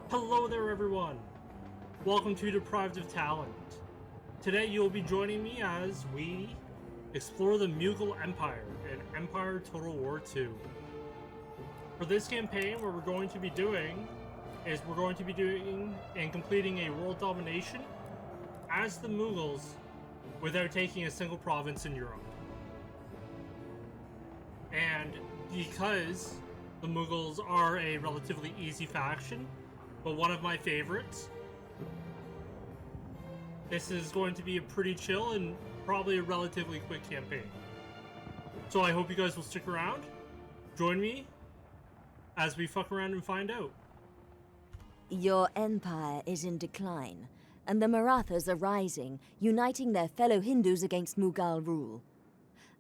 Hello there everyone! Welcome to Deprived of Talent. Today you'll be joining me as we explore the Mughal Empire in Empire Total War 2. For this campaign, what we're going to be doing is and completing a world domination as the Mughals without taking a single province in Europe. And because the Mughals are a relatively easy faction, but one of my favorites, this is going to be a pretty chill and probably a relatively quick campaign. So I hope you guys will stick around, join me as we fuck around and find out. Your empire is in decline, and the Marathas are rising, uniting their fellow Hindus against Mughal rule.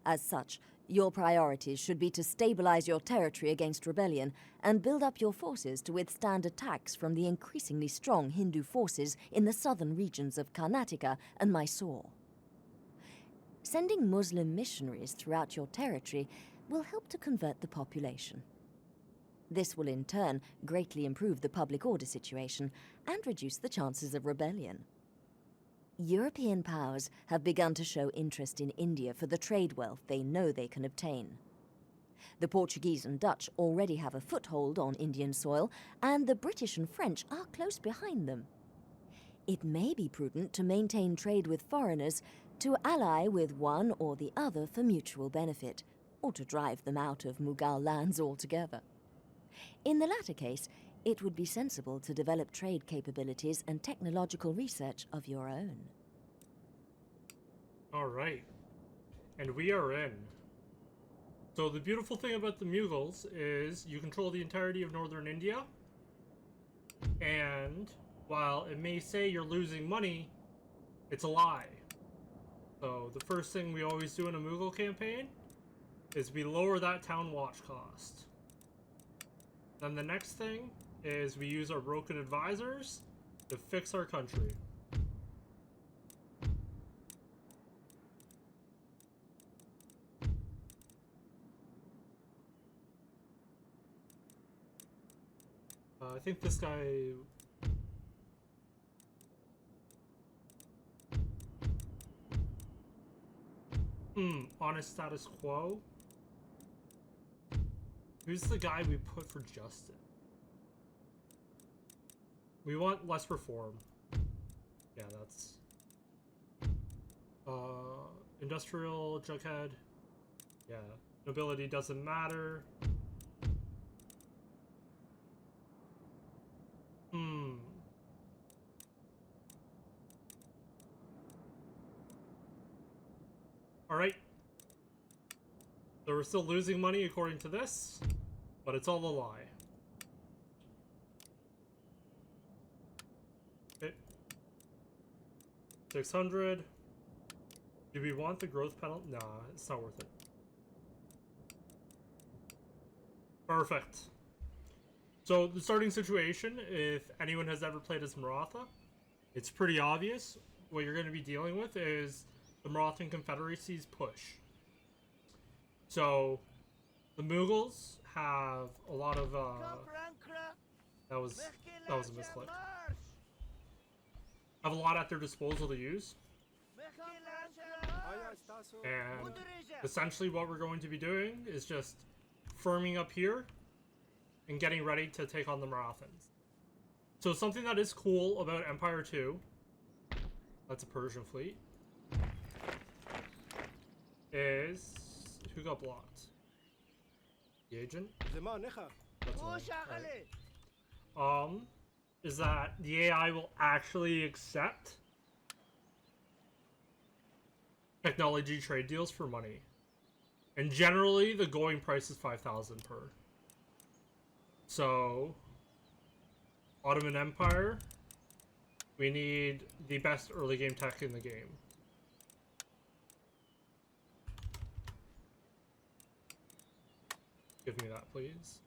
As such, your priorities should be to stabilize your territory against rebellion and build up your forces to withstand attacks from the increasingly strong Hindu forces in the southern regions of Karnataka and Mysore. Sending Muslim missionaries throughout your territory will help to convert the population. This will in turn greatly improve the public order situation and reduce the chances of rebellion. European powers have begun to show interest in India for the trade wealth they know they can obtain. The Portuguese and Dutch already have a foothold on Indian soil, and the British and French are close behind them. It may be prudent to maintain trade with foreigners, to ally with one or the other for mutual benefit, or to drive them out of Mughal lands altogether. In the latter case, it would be sensible to develop trade capabilities and technological research of your own. Alright, and we are in. So the beautiful thing about the Mughals is you control the entirety of northern India, and while it may say you're losing money, it's a lie. So the first thing we always do in a Mughal campaign is we lower that town watch cost. Then the next thing is we use our broken advisors to fix our country. I think this guy... honest status quo? Who's the guy we put for Justin? We want less reform. Yeah, that's... industrial jughead. Yeah, nobility doesn't matter. Alright. So we're still losing money according to this, but it's all a lie. Okay. 600. Do we want the growth penalty? Nah, it's not worth it. Perfect. So the starting situation, if anyone has ever played as Maratha, it's pretty obvious. What you're going to be dealing with is the Marathan Confederacy's push. So the Mughals have a lot of that was a misclick. Have a lot at their disposal to use. And essentially what we're going to be doing is just firming up here and getting ready to take on the Marathans. So something that is cool about Empire 2, that's a Persian fleet, is... Who got blocked? The agent? Right. Is that the AI will actually accept technology trade deals for money. And generally, the going price is 5,000 per. So, Ottoman Empire, we need the best early game tech in the game. Give me that, please.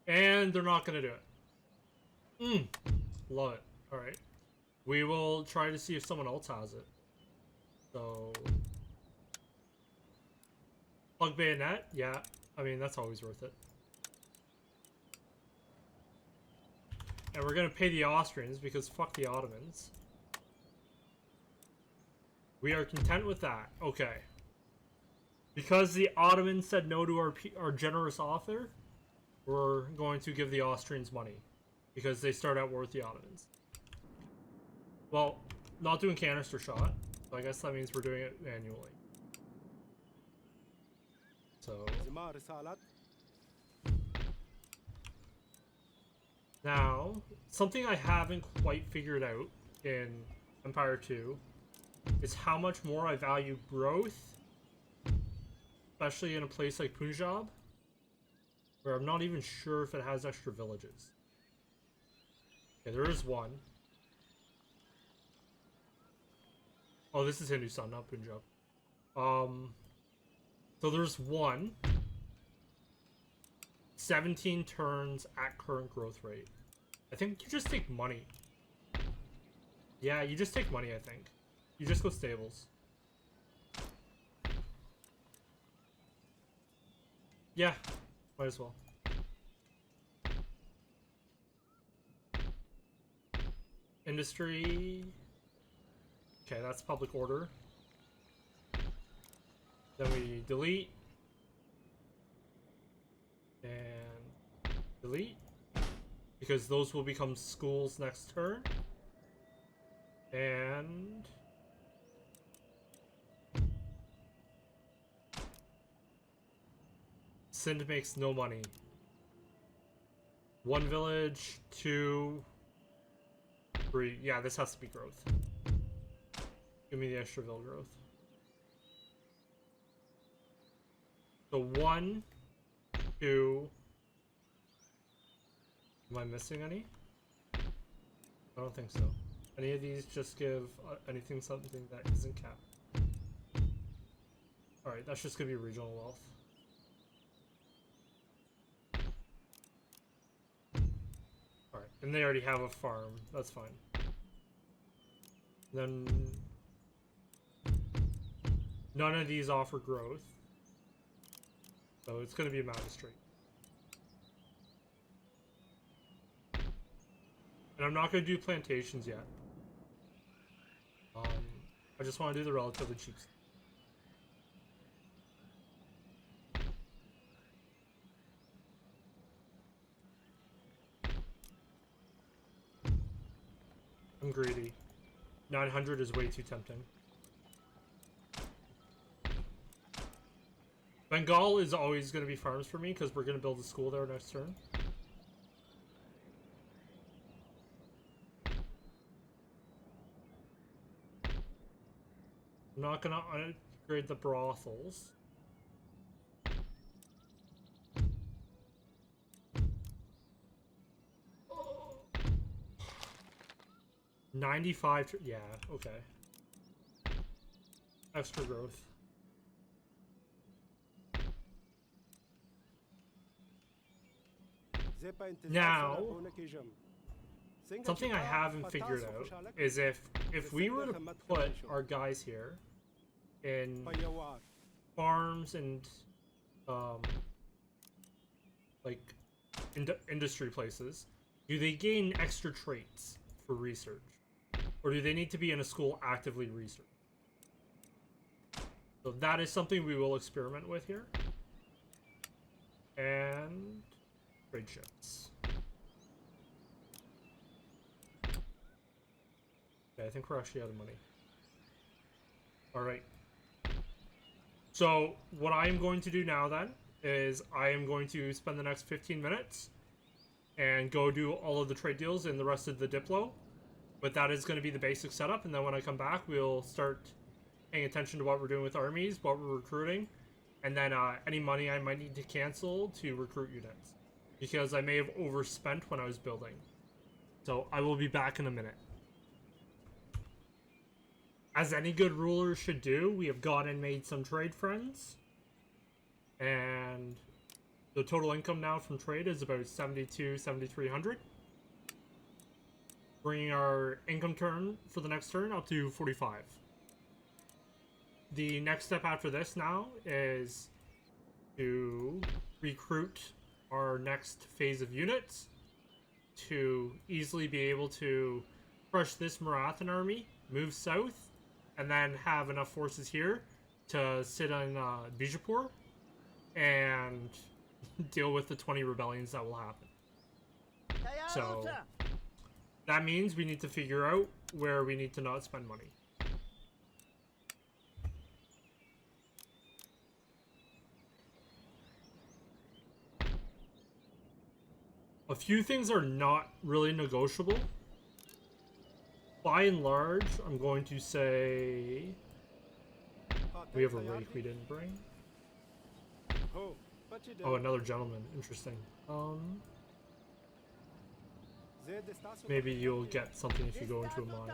And they're not going to do it. Love it. Alright. We will try to see if someone else has it. So... Plug bayonet? Yeah. I mean, that's always worth it. And we're gonna pay the Austrians because fuck the Ottomans. We are content with that. Okay. Because the Ottomans said no to our generous offer, we're going to give the Austrians money. Because they start at war with the Ottomans. Well, not doing canister shot. So I guess that means we're doing it manually. So... Now, something I haven't quite figured out in Empire 2 is how much more I value growth, especially in a place like Punjab, where I'm not even sure if it has extra villages. Okay, there is one. Oh, this is Hindustan, not Punjab. So there's one. 17 turns at current growth rate. I think you just take money. Yeah, you just take money, I think. You just go stables. Yeah, might as well. Industry. Okay, that's public order. Then we delete. And delete. Because those will become schools next turn. And... Sind makes no money. One village, 2, 3. Yeah, this has to be growth. Give me the extra village growth. So 1, 2. Am I missing any? I don't think so. Any of these just give anything something that isn't capped. Alright, that's just gonna be regional wealth. Alright, and they already have a farm. That's fine. Then... None of these offer growth. So it's gonna be a magistrate. And I'm not going to do plantations yet. I just want to do the relatively cheap stuff. I'm greedy. 900 is way too tempting. Bengal is always going to be farms for me because we're going to build a school there next turn. I'm not gonna upgrade the brothels. $95. Yeah, okay. Extra growth. Now, something I haven't figured out is if we were to put our guys here in farms and like industry places, do they gain extra traits for research, or do they need to be in a school actively research? So that is something we will experiment with here. And trade ships. Okay, I think we're actually out of money. Alright. So, what I am going to do now then is I am going to spend the next 15 minutes and go do all of the trade deals in the rest of the Diplo. But that is going to be the basic setup, and then when I come back, we'll start paying attention to what we're doing with armies, what we're recruiting, and then any money I might need to cancel to recruit units. Because I may have overspent when I was building. So, I will be back in a minute. As any good ruler should do, we have gone and made some trade friends. And the total income now from trade is about 7,300. Bringing our income turn for the next turn up to 45. The next step after this now is to recruit our next phase of units to easily be able to crush this Marathan army, move south, and then have enough forces here to sit on Bijapur and deal with the 20 rebellions that will happen. So that means we need to figure out where we need to not spend money. A few things are not really negotiable. By and large, I'm going to say we have a rake we didn't bring. Oh, another gentleman. Interesting. Maybe you'll get something if you go into a mine.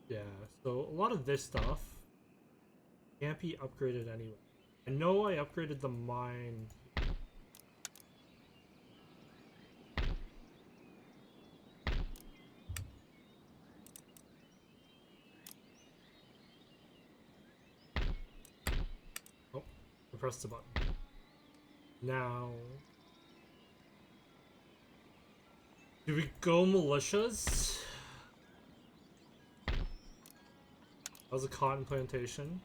Yeah, so a lot of this stuff can't be upgraded anyway. I know I upgraded the mine. Oh, I pressed the button. Now, do we go militias? That was a cotton plantation.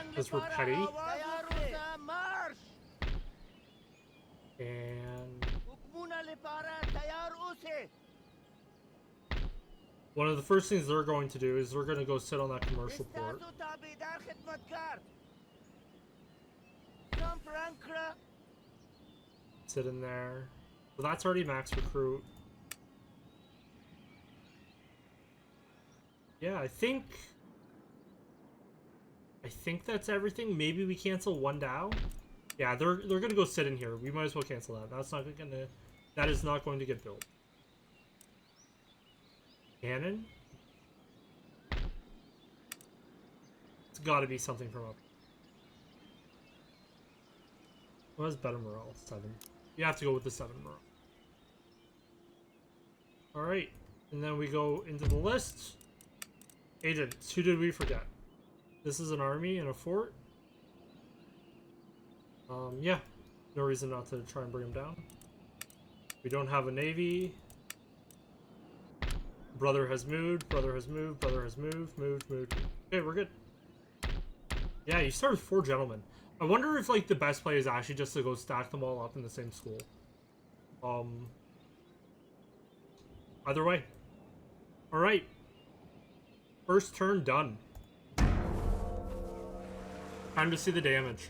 Because we're petty. And one of the first things they're going to do is they're going to go sit on that commercial port. Sit in there. So that's already max recruit. Yeah, I think that's everything. Maybe we cancel one Dow. Yeah, they're gonna go sit in here. We might as well cancel that. That is not going to get built. Cannon? It's gotta be something from up. What is better morale? 7. You have to go with the 7 morale. Alright. And then we go into the list. Agents. Who did we forget? This is an army and a fort. Yeah. No reason not to try and bring them down. We don't have a navy. Brother has moved. Brother has moved. Brother has moved. Moved. Okay, we're good. Yeah, you start with 4 gentlemen. I wonder if, like, the best play is actually just to go stack them all up in the same school. Either way. Alright. First turn done. Time to see the damage.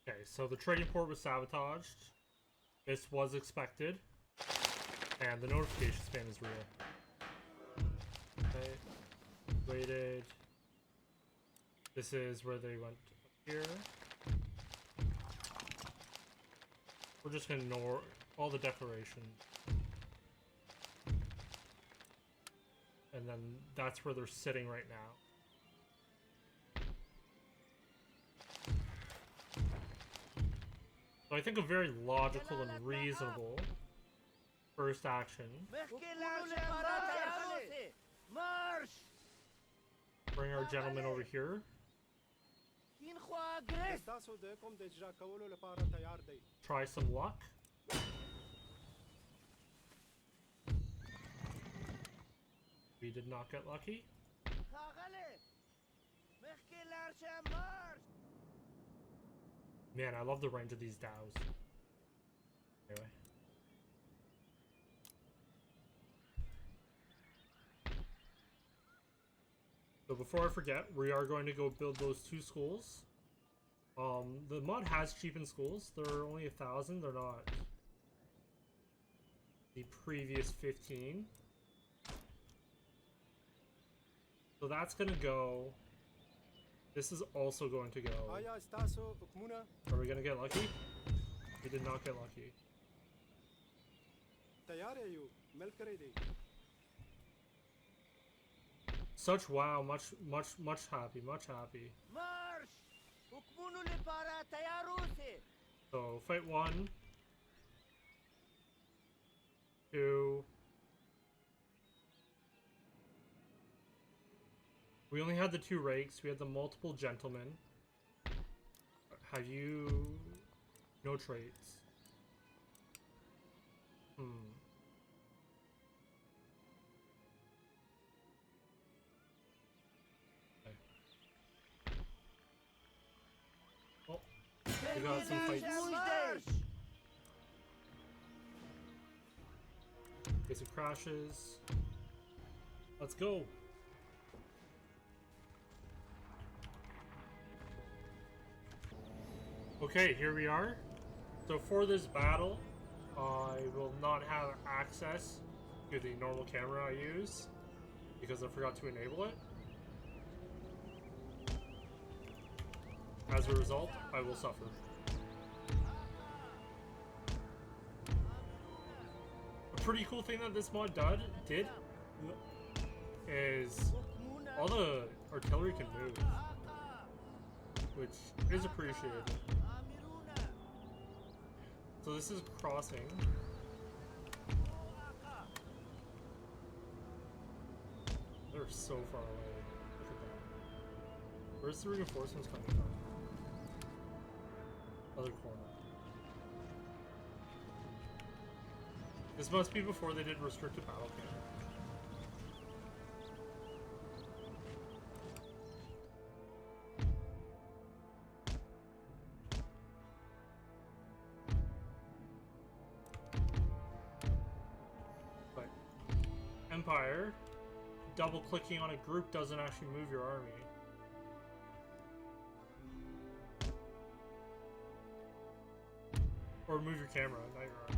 Okay, so the trading port was sabotaged. This was expected. And the notification span is real. Okay. Waited. This is where they went up here. We're just gonna ignore all the declarations. And then that's where they're sitting right now. So I think a very logical and reasonable first action. Bring our gentleman over here. Try some luck. We did not get lucky. Man, I love the range of these dows. Anyway. So before I forget, we are going to go build those 2 schools. The mod has cheapened schools. They're only 1,000. They're not the previous 15. So that's gonna go. This is also going to go. Are we gonna get lucky? We did not get lucky. Such wow, much happy, much happy. So fight 1, 2. We only had the 2 rakes. We had the multiple gentlemen. Have you no traits? Okay. Oh, we got some fights. Basic crashes. Let's go. Okay, here we are. So for this battle, I will not have access to the normal camera I use because I forgot to enable it. As a result, I will suffer. A pretty cool thing that this mod did is all the artillery can move, which is appreciated. So this is crossing. They're so far away. Look at that. Where's the reinforcements coming from? Other corner. This must be before they did restricted battle camp. Empire, double clicking on a group doesn't actually move your army. Or move your camera, not your army.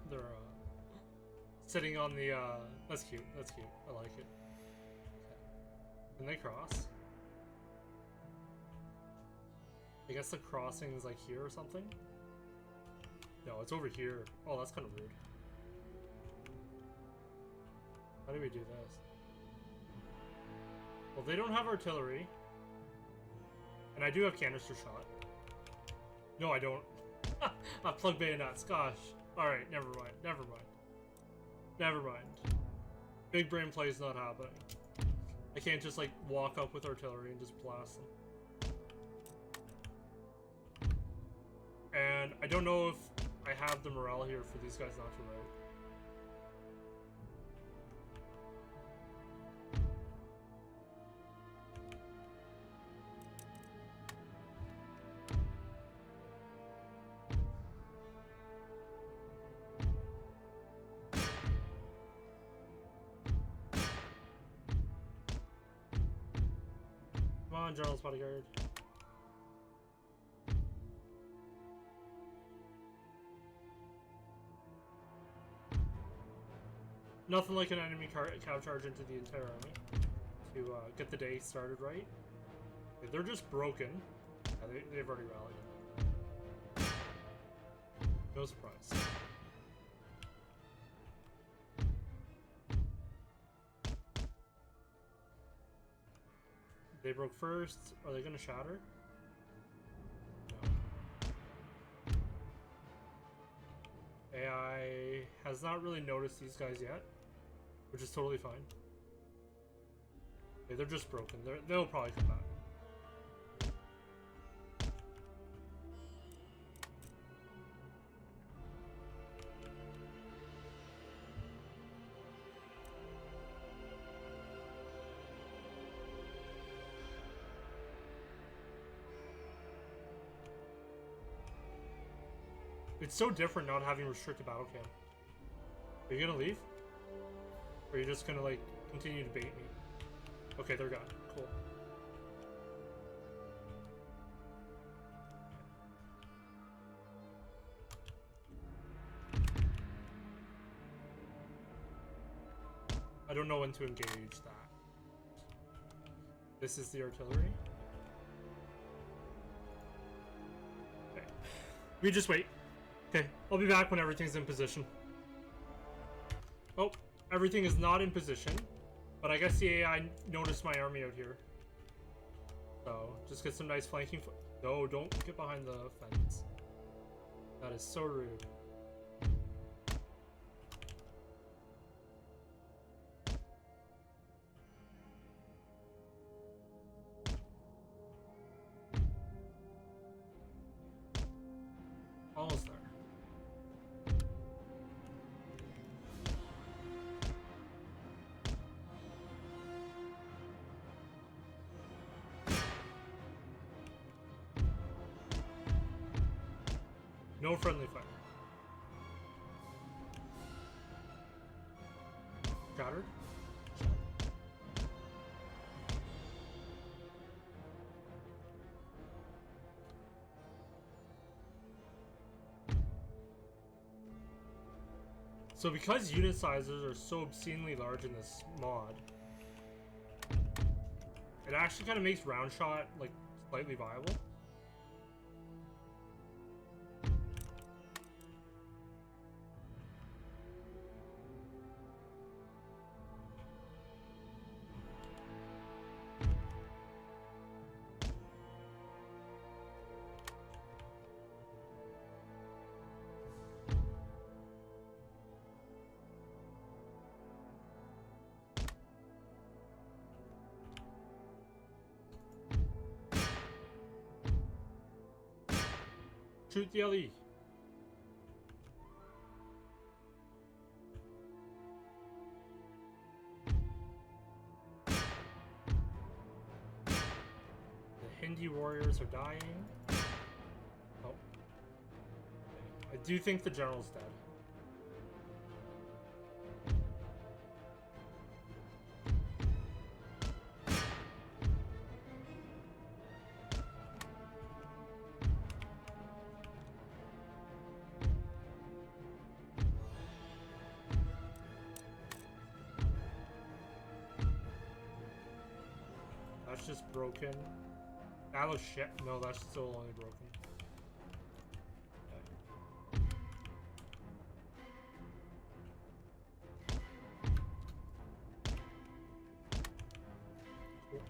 They're sitting on the that's cute, that's cute, I like it. Okay. Can they cross? I guess the crossing is like here or something? No, it's over here. Oh, that's kind of rude. How do we do this? Well, they don't have artillery. And I do have canister shot. No, I don't. I plug bayonets, gosh. Alright, never mind, never mind. Never mind. Big brain play is not happening. I can't just like walk up with artillery and just blast them. And I don't know if I have the morale here for these guys not to rogue. Come on, General's bodyguard. Nothing like an enemy cow charge into the entire army to get the day started right. Okay, they're just broken. Yeah, they've already rallied. No surprise. They broke first. Are they going to shatter? No. AI has not really noticed these guys yet, which is totally fine. Okay, they're just broken. They'll probably come back. It's so different not having restricted battle cam. Are you gonna leave? Or are you just gonna, like, continue to bait me? Okay, they're gone. Cool. I don't know when to engage that. This is the artillery. Okay. We just wait. Okay, I'll be back when everything's in position. Oh, everything is not in position. But I guess the AI noticed my army out here. So, just get some nice flanking. No, don't get behind the fence. That is so rude. Almost there. No friendly fire. Shattered? So because unit sizes are so obscenely large in this mod, it actually kind of makes round shot, like, slightly viable. Shoot the LE. The Hindi warriors are dying. Oh. I do think the general's dead. That's just broken. That was shit. No, that's still only broken. Cool.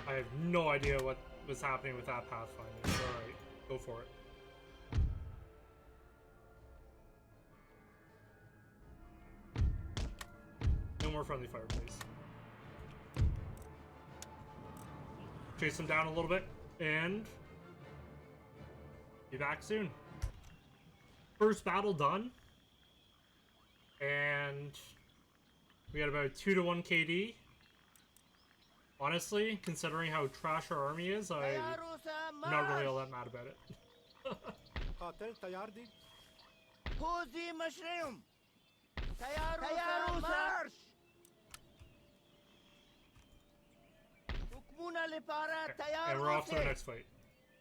I have no idea what was happening with that pathfinder. Alright, go for it. No more friendly fire, please. Chase them down a little bit, and be back soon. First battle done. And we got about 2 to 1 KD. Honestly, considering how trash our army is, I'm not really all that mad about it. قاتل تيار دي خوذي مشرعهم تيار مارش حكمونا لپاره تیار And we're off to the اوسئ next fight.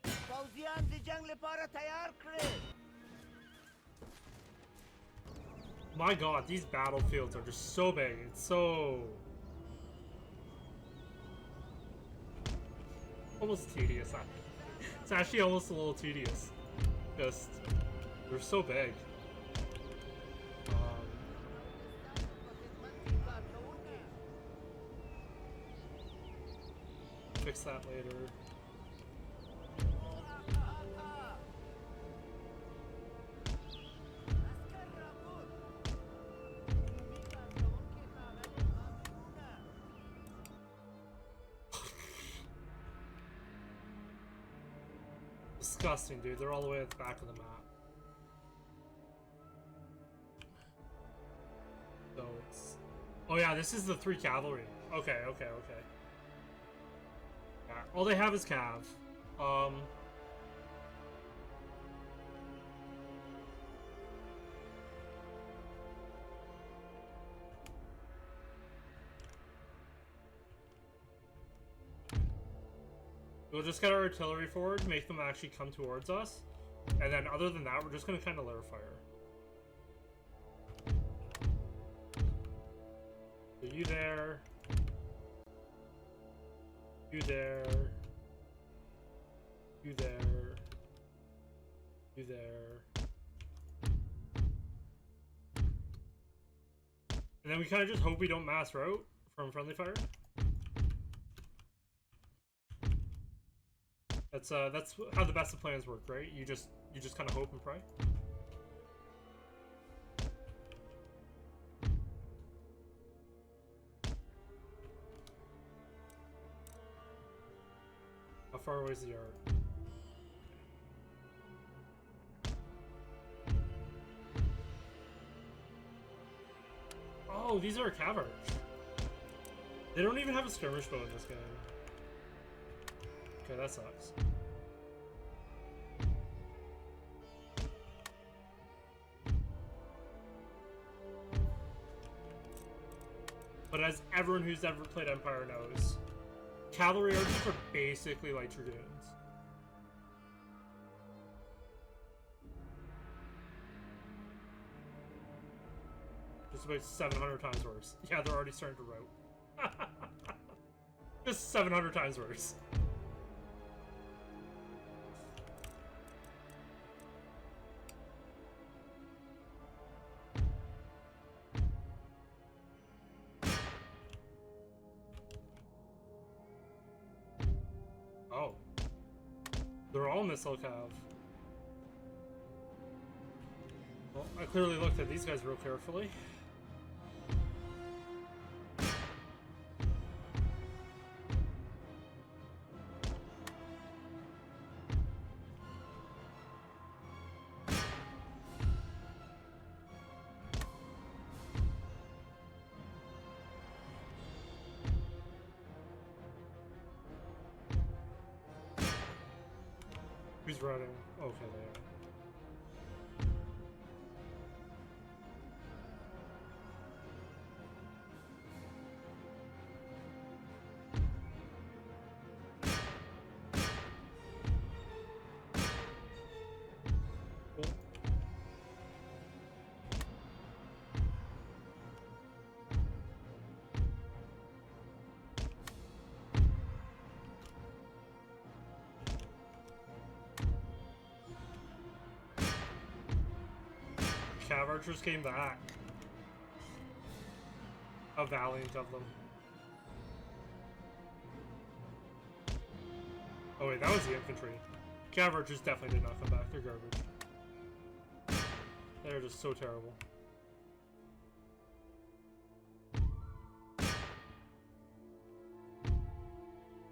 فوزیان د جنگ لپاره تیار کړئ. My god, these battlefields are just so big. It's so... almost tedious. It's actually almost a little tedious. Just... they're so big. Fix that later. Disgusting, dude. They're all the way at the back of the map. So it's... oh yeah, this is the 3 cavalry. Okay. Yeah, all they have is cav. We'll just get our artillery forward, make them actually come towards us, and then other than that, we're just gonna kind of layer fire. So you there. You there. You there. You there. And then we kind of just hope we don't mass route from friendly fire. That's how the best of plans work, right? You just kind of hope and pray. How far away is the yard? Oh, these are cavalry. They don't even have a skirmish bow in this game. Okay, that sucks. But as everyone who's ever played Empire knows, cavalry archers are basically like dragoons. Just about 700 times worse. Yeah, they're already starting to rout. Just 700 times worse. Oh. They're all missile cav. Well, I clearly looked at these guys real carefully. Who's running? Okay, they are. Cool. Cav archers came back. How valiant of them. Oh wait, that was the infantry. Cav archers definitely did not come back. They're garbage. They're just so terrible.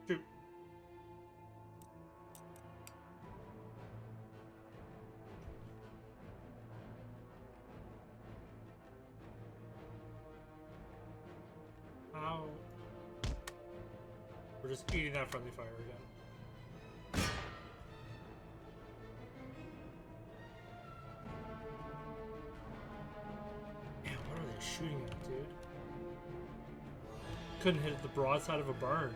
Shoot. Ow. We're just eating that friendly fire again. Man, what are they shooting at, dude? Couldn't hit the broadside of a barn.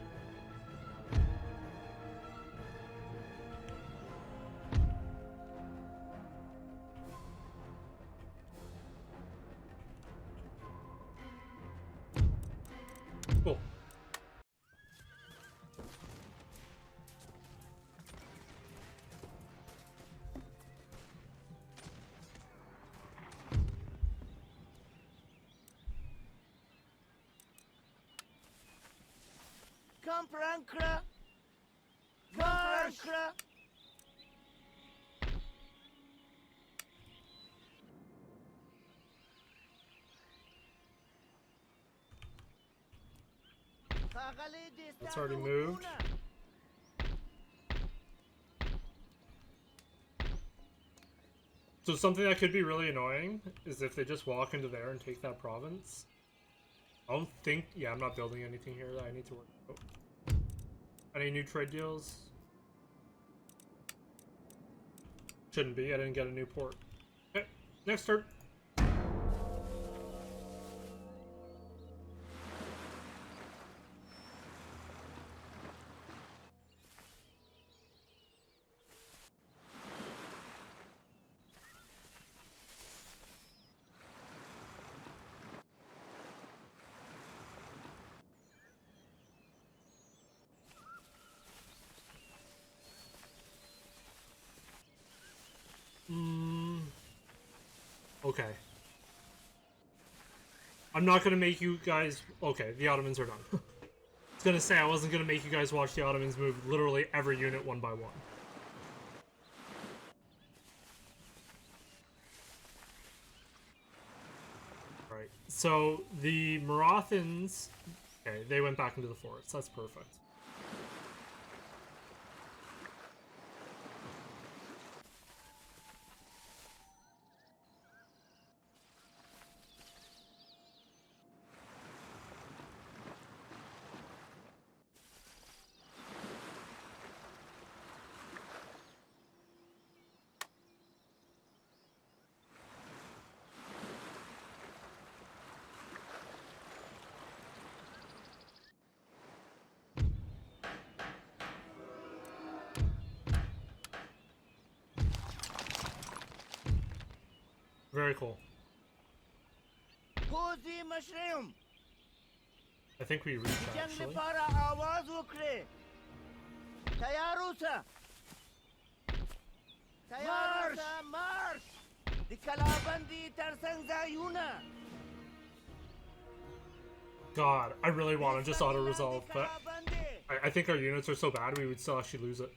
Cool. Comprankra. Comprankra. That's already moved. So something that could be really annoying is if they just walk into there and take that province. I don't think... Yeah, I'm not building anything here that I need to work out. Any new trade deals? Shouldn't be. I didn't get a new port. Okay, next turn. Okay. I'm not gonna make you guys... Okay, the Ottomans are done. I was gonna say, I wasn't gonna make you guys watch the Ottomans move literally every unit one by one. Right, so the Marathans... Okay, they went back into the forest. That's perfect. Very cool. I think we reached actually. God, I really want to just auto-resolve, but I think our units are so bad we would still actually lose it.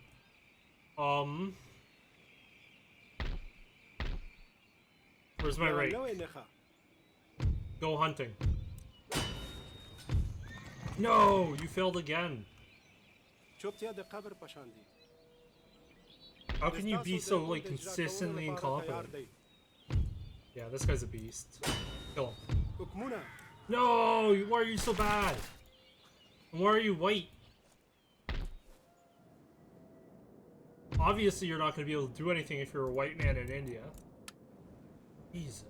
Where's my rate? Go hunting. No, you failed again. How can you be so, like, consistently incompetent? Yeah, this guy's a beast. Kill him. No! Why are you so bad? And why are you white? Obviously, you're not going to be able to do anything if you're a white man in India. Jesus.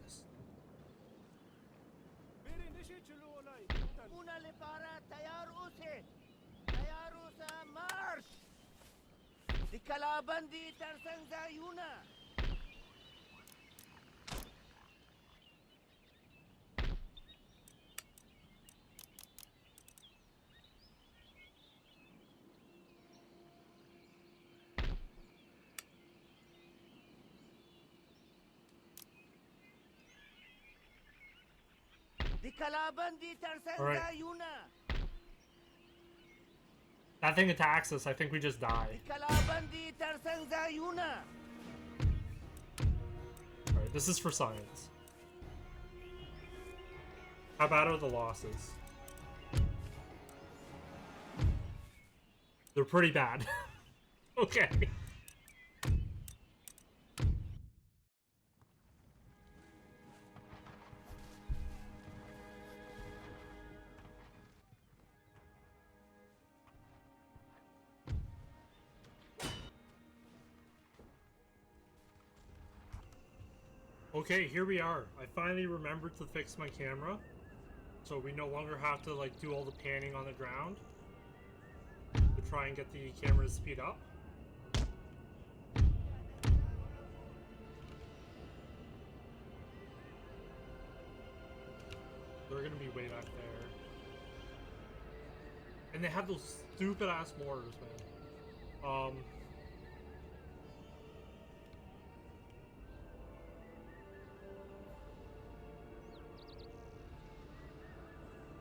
All right. That thing attacks us. I think we just die. Alright, this is for science. How bad are the losses? They're pretty bad. Okay. Okay, here we are. I finally remembered to fix my camera, so we no longer have to like do all the panning on the ground to try and get the camera to speed up. They're gonna be way back there. And they have those stupid ass mortars, man.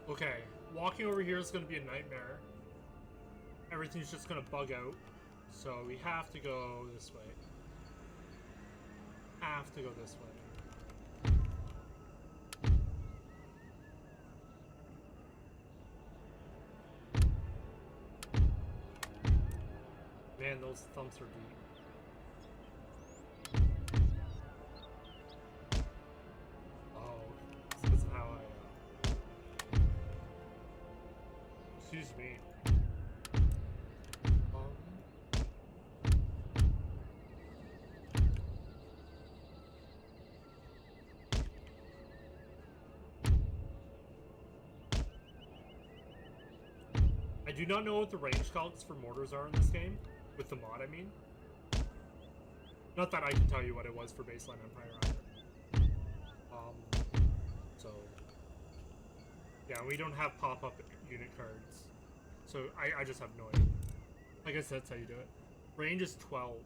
Okay, walking over here is gonna be a nightmare. Everything's just gonna bug out. So we have to go this way. Have to go this way. Man, those thumps are deep. Oh, this isn't how excuse me. I do not know what the range calcs for mortars are in this game. With the mod, I mean. Not that I can tell you what it was for Baseline Empire either. So... yeah, we don't have pop-up unit cards. So I just have no idea. I guess that's how you do it. Range is 12.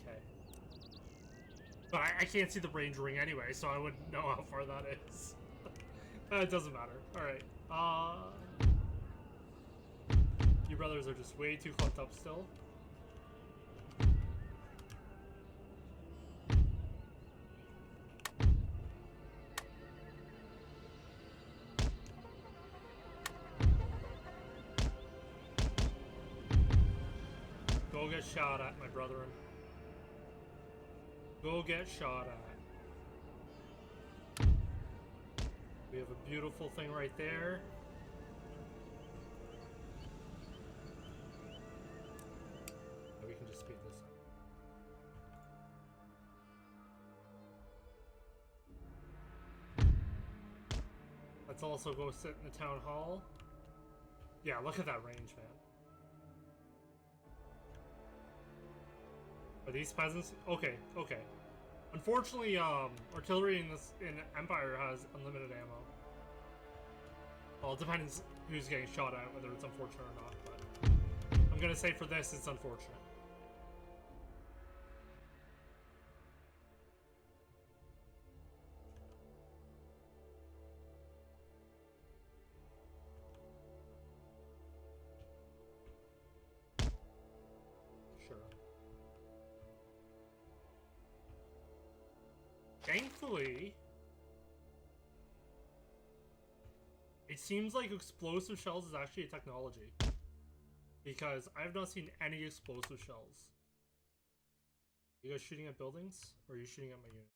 Okay. But I can't see the range ring anyway, so I wouldn't know how far that is. It doesn't matter. Alright. You brothers are just way too clumped up still. Go get shot at, my brethren. Go get shot at. We have a beautiful thing right there. We can just speed this up. Let's also go sit in the town hall. Yeah, look at that range, man. Are these peasants? Okay, okay. Unfortunately, artillery in Empire has unlimited ammo. Well, it depends who's getting shot at, whether it's unfortunate or not, but I'm gonna say for this, it's unfortunate. Sure. Thankfully, it seems like explosive shells is actually a technology. Because I have not seen any explosive shells. You guys shooting at buildings? Or are you shooting at my unit?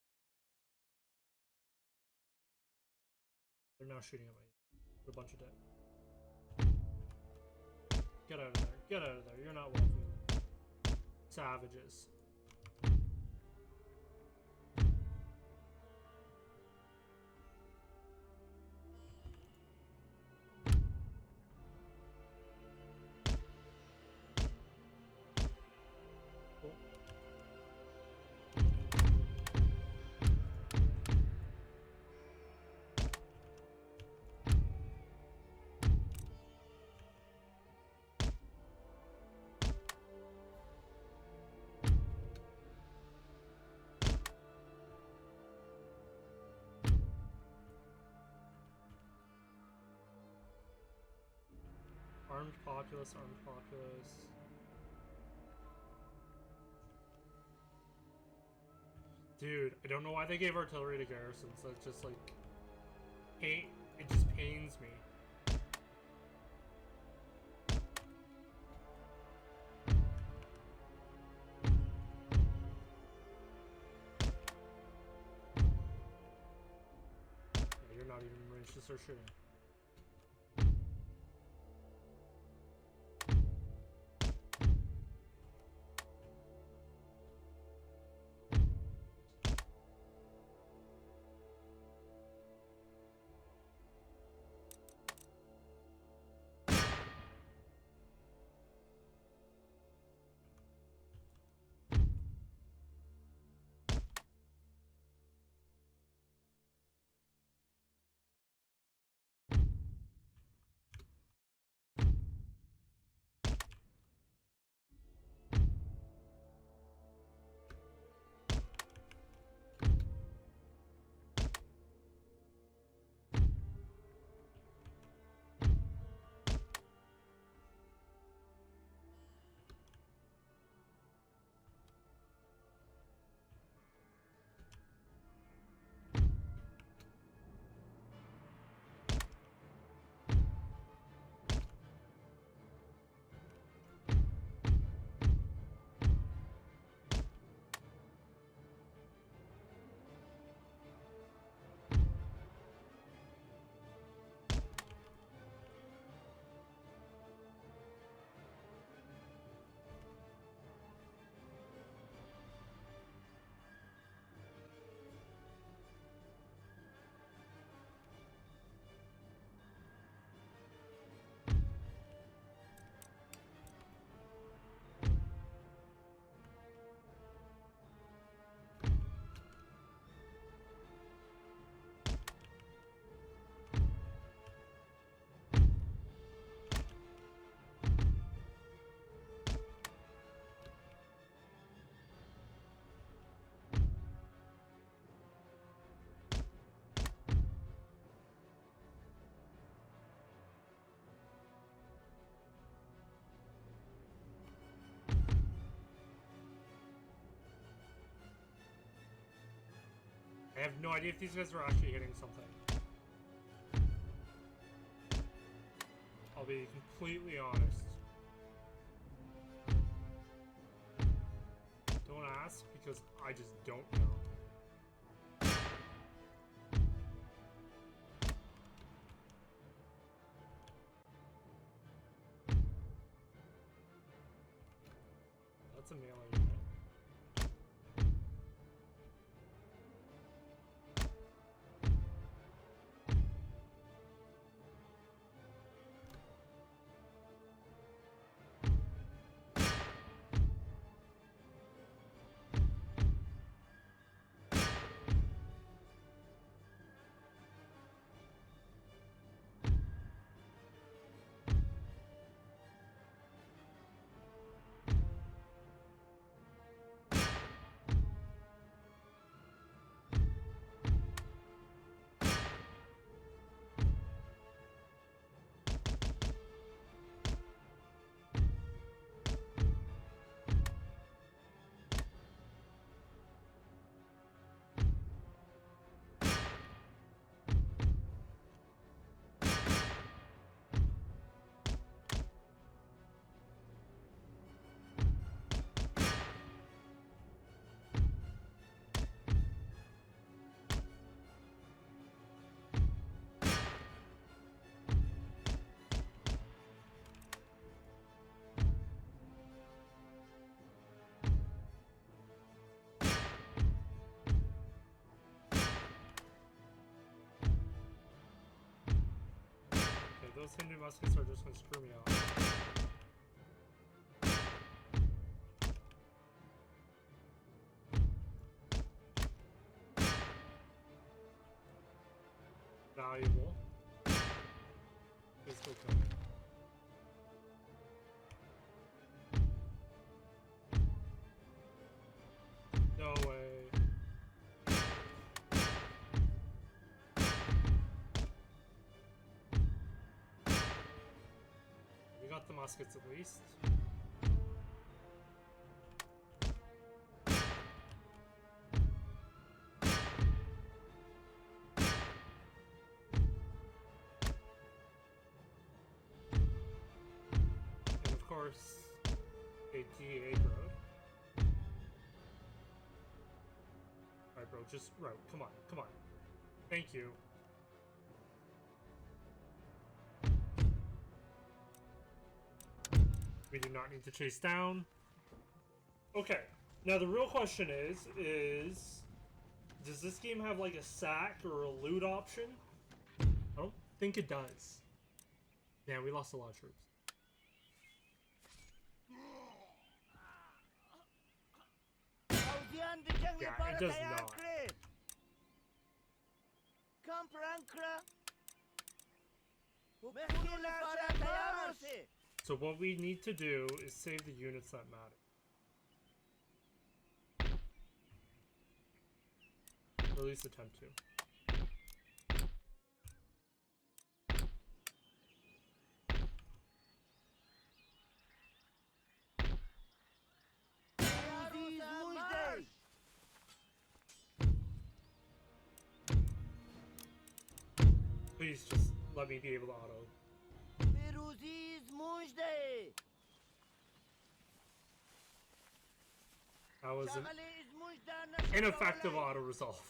They're now shooting at my unit. They're a bunch of dead. Get out of there. Get out of there. You're not welcome. Savages. Armed populace, armed populace. Dude, I don't know why they gave artillery to garrisons. That's just like... it just pains me. Yeah, you're not even in range to start shooting. I have no idea if these guys are actually hitting something. I'll be completely honest. Don't ask, because I just don't know. That's a melee unit. Those Hindu muskets are just gonna screw me off. Valuable. Please go kill me. No way. We got the muskets at least. And of course, a DA road. Alright, bro, just route. Come on, come on. Thank you. We do not need to chase down. Okay, now the real question is does this game have like a sack or a loot option? I don't think it does. Yeah, we lost a lot of troops. Yeah, it does not. So what we need to do is save the units that matter. Or at least attempt to. Please just let me be able to auto. That was an ineffective auto resolve.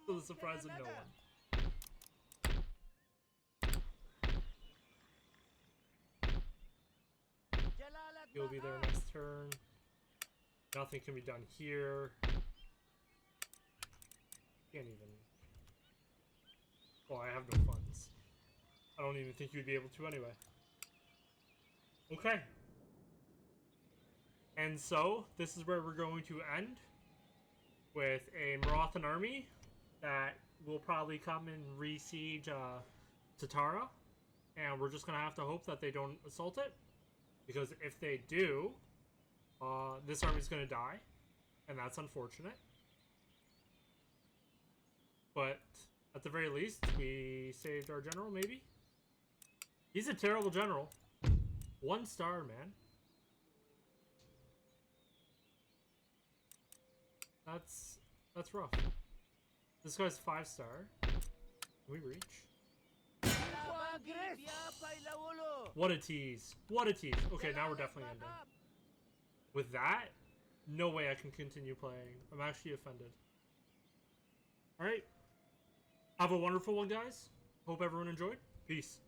To the surprise of no one. He'll be there next turn. Nothing can be done here. Can't even. Well, I have no funds. I don't even think you'd be able to anyway. Okay. And so, this is where we're going to end. With a Marathan army that will probably come and re-siege Tatara. And we're just going to have to hope that they don't assault it. Because if they do, this army's going to die. And that's unfortunate. But at the very least, we saved our general, maybe? He's a terrible general. 1 star, man. That's rough. This guy's 5-star. Can we reach? What a tease. What a tease. Okay, now we're definitely ending. With that, no way I can continue playing. I'm actually offended. Alright. Have a wonderful one, guys. Hope everyone enjoyed. Peace.